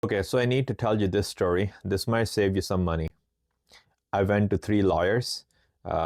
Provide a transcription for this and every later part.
Okay, so I need to tell you this story. This might save you some money. I went to 3 lawyers,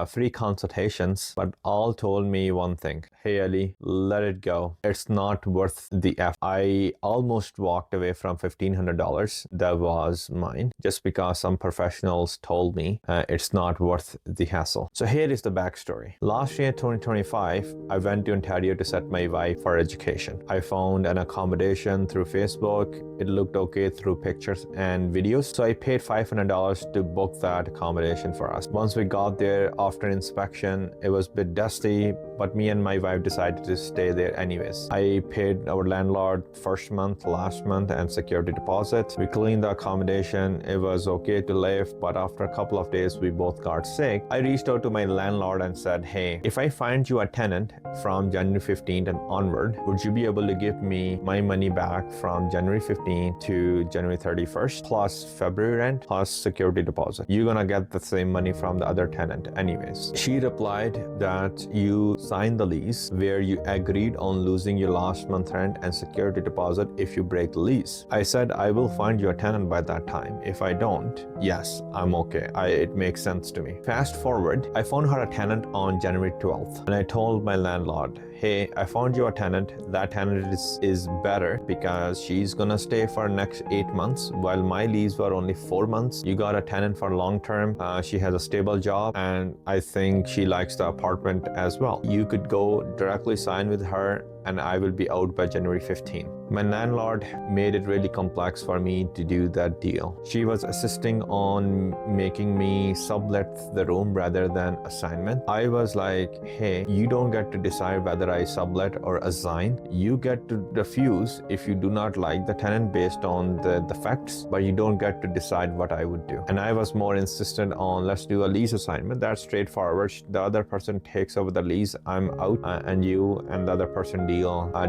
free consultations, but all told me one thing. Hey, Ali, let it go. It's not worth the effort. I almost walked away from $1,500 that was mine just because some professionals told me it's not worth the hassle. So here is the backstory. Last year, 2025, I went to Ontario to set my wife for education. I found an accommodation through Facebook. It looked okay through pictures and videos. So I paid $500 to book that accommodation for us. Once we got there, after inspection, it was a bit dusty, but me and my wife decided to stay there anyways. I paid our landlord first month, last month, and security deposit. We cleaned the accommodation. It was okay to live, but after a couple of days, we both got sick. I reached out to my landlord and said, hey, if I find you a tenant from January 15th and onward, would you be able to give me my money back from January 15th to January 31st, plus February rent, plus security deposit? You're gonna get the same money from the other tenant anyways. She replied that you signed the lease where you agreed on losing your last month rent and security deposit if you break the lease. I said, I will find you a tenant by that time. If I don't, yes, I'm okay. It makes sense to me. Fast forward, I found her a tenant on January 12th, and I told my landlord, hey, I found you a tenant. That tenant is better because she's gonna stay for next 8 months while my lease were only 4 months. You got a tenant for long term. She has a stable job and I think she likes the apartment as well. You could go directly sign with her and I will be out by January 15th. My landlord made it really complex for me to do that deal. She was insisting on making me sublet the room rather than assignment. I was like, hey, you don't get to decide whether I sublet or assign. You get to refuse if you do not like the tenant based on the facts, but you don't get to decide what I would do. And I was more insistent on let's do a lease assignment. That's straightforward. The other person takes over the lease, I'm out, and you and the other person deal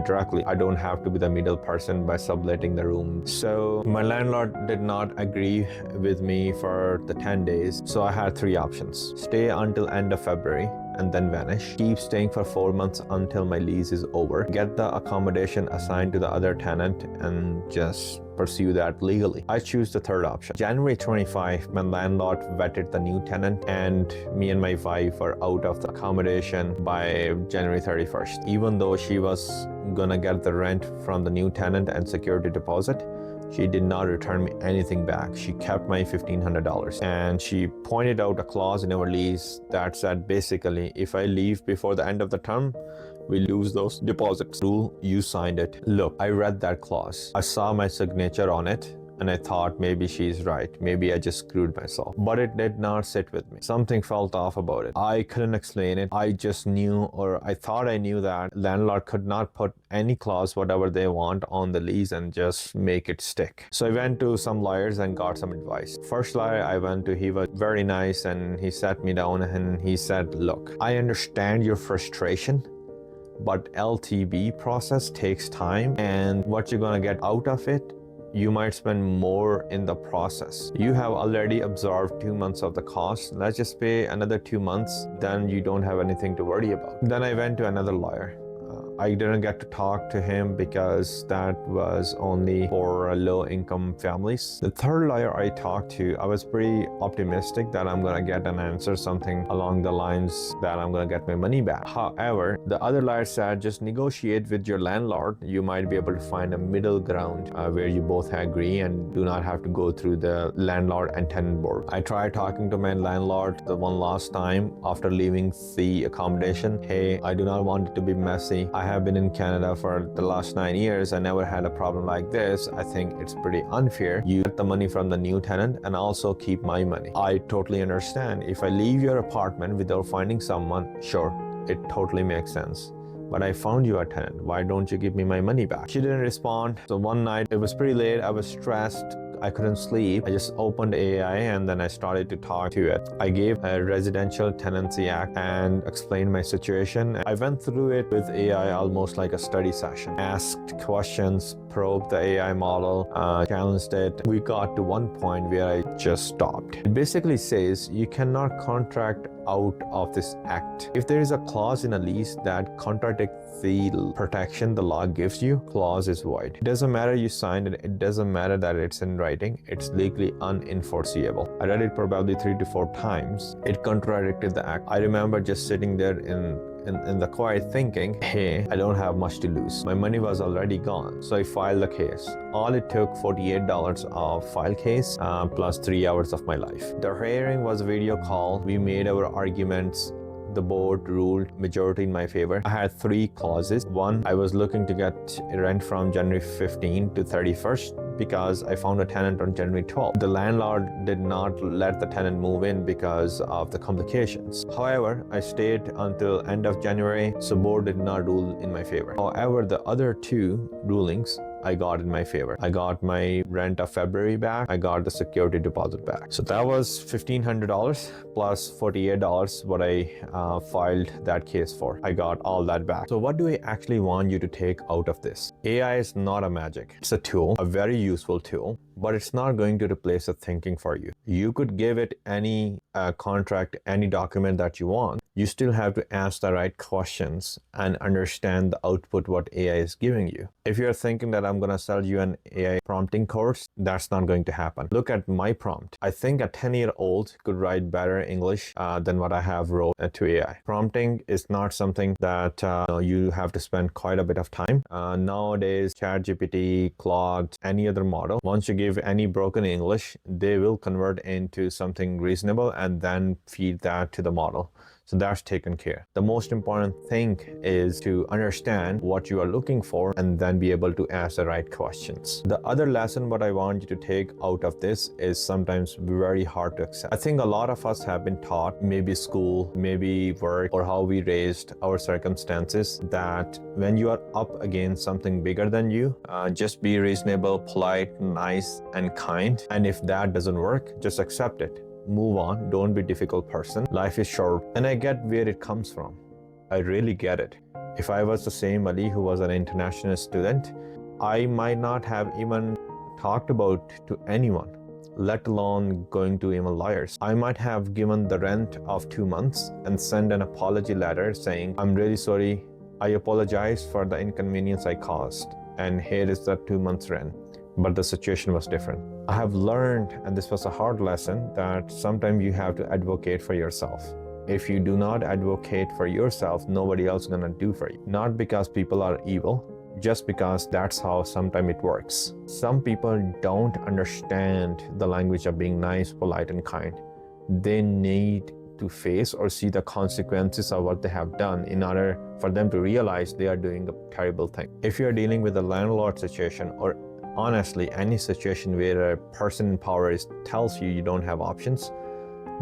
directly. I don't have to be the middle person by subletting the room. So my landlord did not agree with me for the 10 days. So I had 3 options. Stay until end of February and then vanish. Keep staying for 4 months until my lease is over. Get the accommodation assigned to the other tenant and just pursue that legally. I choose the third option. January 25, my landlord vetted the new tenant and me and my wife were out of the accommodation by January 31st. Even though she was gonna get the rent from the new tenant and security deposit, she did not return me anything back. She kept my $1,500 and she pointed out a clause in our lease that said basically, if I leave before the end of the term, we lose those deposits. Rule, you signed it. Look, I read that clause. I saw my signature on it and I thought maybe she's right. Maybe I just screwed myself. But it did not sit with me. Something felt off about it. I couldn't explain it. I just knew, or I thought I knew, that landlord could not put any clause, whatever they want, on the lease and just make it stick. So I went to some lawyers and got some advice. First lawyer I went to, he was very nice and he sat me down and he said, look, I understand your frustration, but LTB process takes time and what you're gonna get out of it, you might spend more in the process. You have already absorbed 2 months of the cost. Let's just pay another 2 months, then you don't have anything to worry about. Then I went to another lawyer. I didn't get to talk to him because that was only for low-income families. The third lawyer I talked to, I was pretty optimistic that I'm gonna get an answer, something along the lines that I'm gonna get my money back. However, the other lawyer said, just negotiate with your landlord. You might be able to find a middle ground where you both agree and do not have to go through the landlord and tenant board. I tried talking to my landlord the one last time after leaving the accommodation. Hey, I do not want it to be messy. I have been in Canada for the last 9 years. I never had a problem like this. I think it's pretty unfair. You get the money from the new tenant and also keep my money. I totally understand. If I leave your apartment without finding someone, sure, it totally makes sense. But I found you a tenant. Why don't you give me my money back? She didn't respond. So one night, it was pretty late. I was stressed. I couldn't sleep. I just opened AI and then I started to talk to it. I gave a Residential Tenancy Act and explained my situation. I went through it with AI almost like a study session. Asked questions, probed the AI model, challenged it. We got to one point where I just stopped. It basically says you cannot contract out of this act. If there is a clause in a lease that contradicts the protection the law gives you, clause is void. It doesn't matter you signed it, it doesn't matter that it's in writing, it's legally unenforceable. I read it probably 3 to 4 times. It contradicted the act. I remember just sitting there in the quiet thinking, hey, I don't have much to lose. My money was already gone. So I filed the case. All it took $48 of file case plus 3 hours of my life. The hearing was a video call. We made our arguments. The board ruled majority in my favor. I had 3 clauses. One, I was looking to get rent from January 15 to 31st because I found a tenant on January 12th. The landlord did not let the tenant move in because of the complications. However, I stayed until end of January, so board did not rule in my favor. However, the other 2 rulings I got in my favor. I got my rent of February back. I got the security deposit back. So that was $1,500 plus $48 what I filed that case for. I got all that back. So what do I actually want you to take out of this? AI is not a magic. It's a tool, a very useful tool, but it's not going to replace the thinking for you. You could give it any contract, any document that you want. You still have to ask the right questions and understand the output what AI is giving you. If you're thinking that I'm going to sell you an AI prompting course, that's not going to happen. Look at my prompt. I think a 10-year-old could write better English than what I have wrote to AI. Prompting is not something that you have to spend quite a bit of time. Nowadays, ChatGPT, Claude, any other model, once you give any broken English, they will convert into something reasonable and then feed that to the model. So that's taken care. The most important thing is to understand what you are looking for and then be able to ask the right questions. The other lesson what I want you to take out of this is sometimes very hard to accept. I think a lot of us have been taught, maybe school, maybe work, or how we raised our circumstances, that when you are up against something bigger than you, just be reasonable, polite, nice, and kind. And if that doesn't work, just accept it. Move on. Don't be a difficult person. Life is short. And I get where it comes from. I really get it. If I was the same Ali who was an international student, I might not have even talked about to anyone, let alone going to even lawyers. I might have given the rent of 2 months and send an apology letter saying, I'm really sorry. I apologize for the inconvenience I caused. And here is the 2 months rent. But the situation was different. I have learned, and this was a hard lesson, that sometimes you have to advocate for yourself. If you do not advocate for yourself, nobody else is gonna do for you. Not because people are evil, just because that's how sometimes it works. Some people don't understand the language of being nice, polite, and kind. They need to face or see the consequences of what they have done in order for them to realize they are doing a terrible thing. If you're dealing with a landlord situation, or honestly any situation where a person in power tells you don't have options,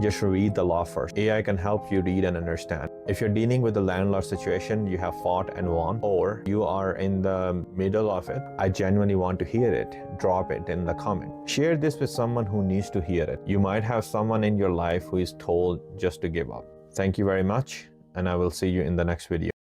just read the law first. AI can help you read and understand. If you're dealing with a landlord situation, you have fought and won, or you are in the middle of it, I genuinely want to hear it. Drop it in the comment. Share this with someone who needs to hear it. You might have someone in your life who is told just to give up. Thank you very much, and I will see you in the next video.